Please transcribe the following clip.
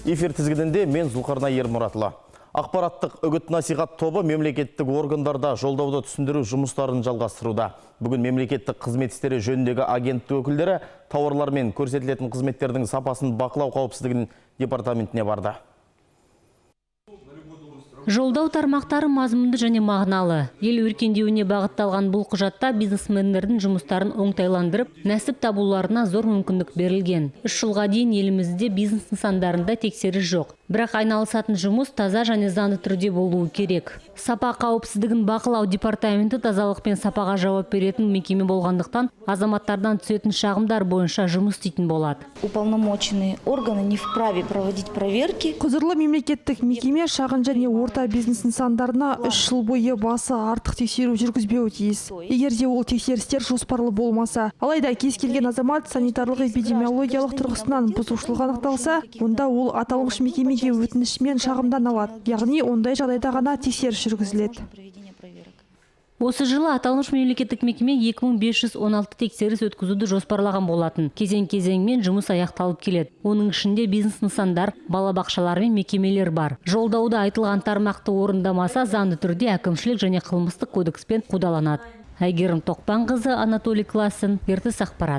Эфир тізгінінде мен Зұлқарнай Ермұратұлы. Ақпараттық үгіт-насихат тобы мемлекеттік органдарда жолдауды түсіндіру жұмыстарын жалғастыруда. Бүгін мемлекеттік қызмет істері жөніндегі агенттік өкілдері тауарлар мен көрсетілетін қызметтердің сапасын бақылау қауіпсіздігін департаментіне барды. Жолдау тармақтары мазмұнды және мағыналы. Ел өркендеуіне бағытталған бұл құжатта бизнесмендердің жұмыстарын оңтайландырып, нәсіп табуларына зор мүмкіндік берілген. 3 жылға дейін елімізде бизнес нысандарында тексеріс жоқ. Бірақ айналысатын жұмыс таза және заңды түрде болуы керек. Сапа қауіпсіздігін бақылау департаменті тазалық пен сапаға жауап беретін мекеме болғандықтан, азаматтардан түсетін шағымдар бойынша жұмыс істейтін болады. Уполномоченные органы не вправе проводить проверки. Құзырлы мемлекеттік мекеме шағын және орта бизнес нысандарына 3 жыл бойы басы артық тексеру жүргізбеуі тиіс. Егер де ол тексерістер жоспарлы болмаса, алайда кез келген азамат санитарлық эпидемиологиялық тұрғысынан бұзушылық анықталса, онда ол аталмыш мекемеге өтінішімен шағымдан алады. Яғни ондай жағдайда ғана тексеріс жүргізіледі. Осы жылы аталмыш мемлекеттік мекеме 2516 тексеріс өткізуді жоспарлаған болатын. Кезең-кезеңмен жұмыс аяқталып келеді. Оның ішінде бизнес нысандар, балабақшалар мен мекемелер бар. Жолдауда айтылған тармақты орындамаса, заңды түрде әкімшілік және қылмыстық кодекспен қудаланады. Әйгерім Тоқпанқызы, Анатолий Классен, ертіс ақпарат.